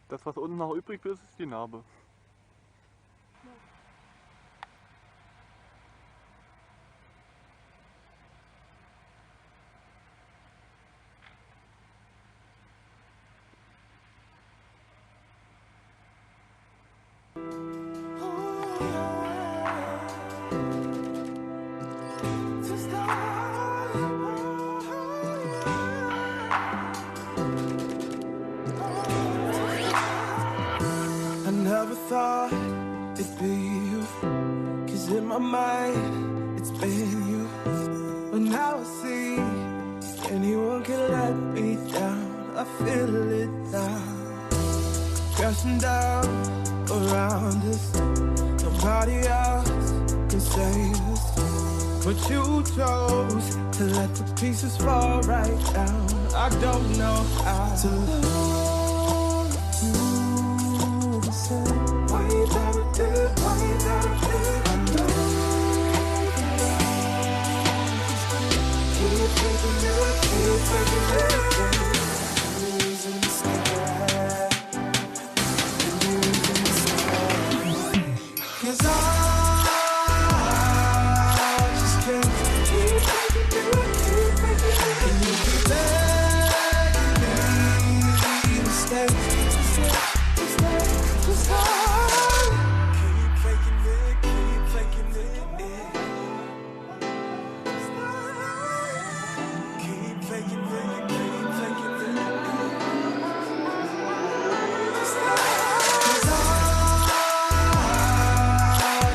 Das, was unten noch übrig ist, ist die Narbe. Never thought it'd be you, 'cause in my mind it's been you. But now I see anyone can let me down. I feel it now, crashing down around us. Nobody else can save us, but you chose to let the pieces fall right down. I don't know how to love you. Why you gotta do, why you gotta do, I know. Keep thinking it, keep thinking it, I'm losing the sky. I'm losing the sky. 'Cause I just can't keep thinking it, keep thinking it. And you keep begging me to stay, to stay, to stay. Keep faking it, keep faking it, keep faking it, keep faking it. 'Cause I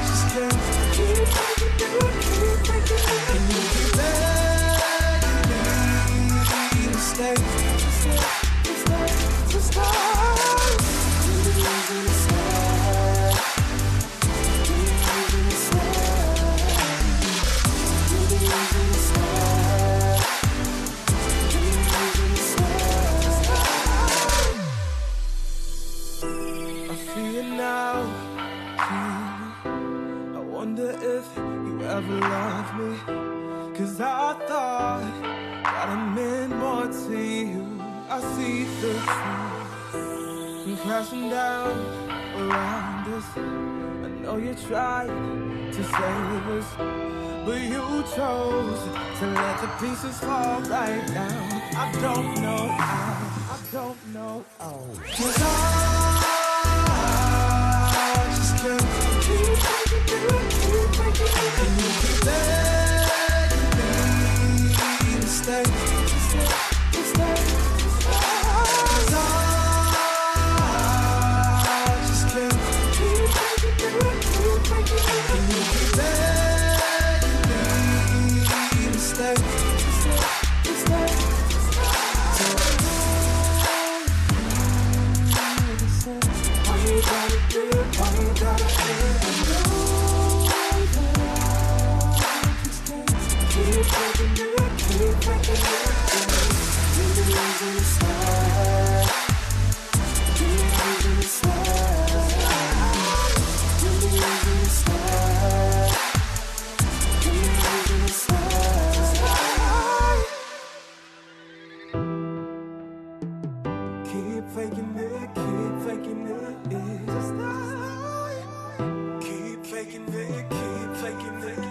just can't keep faking it, keep faking it. And you keep begging me to stay, to stay, to stay, to stay. Love me, 'cause I thought that I meant more to you. I see the truth and crashing down around us. I know you tried to save us, but you chose to let the pieces fall right down. I don't know how, I don't know how. 'Cause I just can't keep making it, keep making it. And you keep begging me to stay, to stay, to stay, to stay. 'Cause I just can't keep making it, keep making it. And you keep begging me to stay, to stay, to stay, to stay. Why you gotta do it, why you gotta do it, I know. Keep breaking it, keep breaking it. You're losing the slide. You're losing the slide. You're losing the slide. You're losing the slide. Keep faking it, keep faking it. Keep faking it, keep faking it.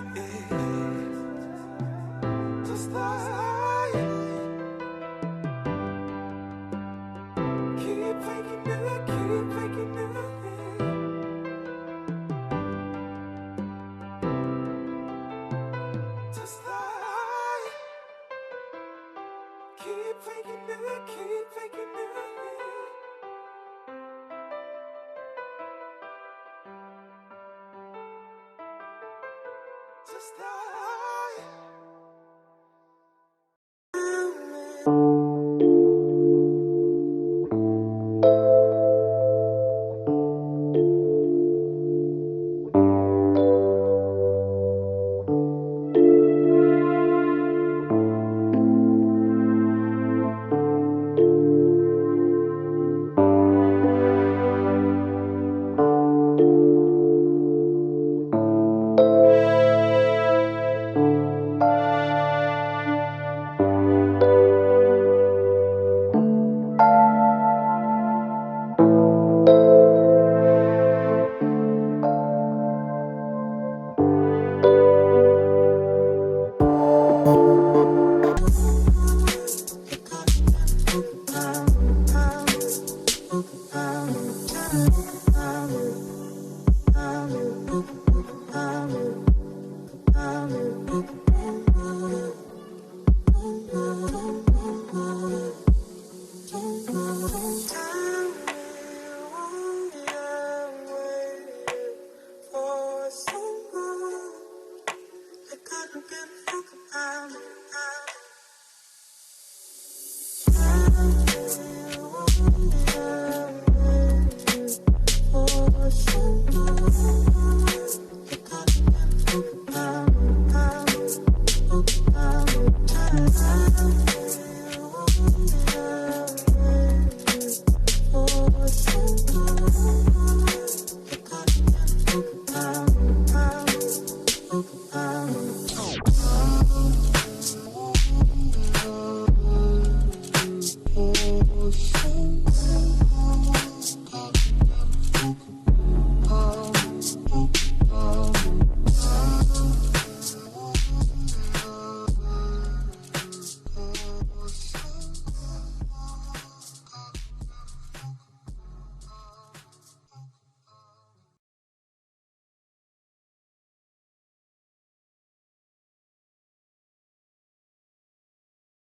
Think about it.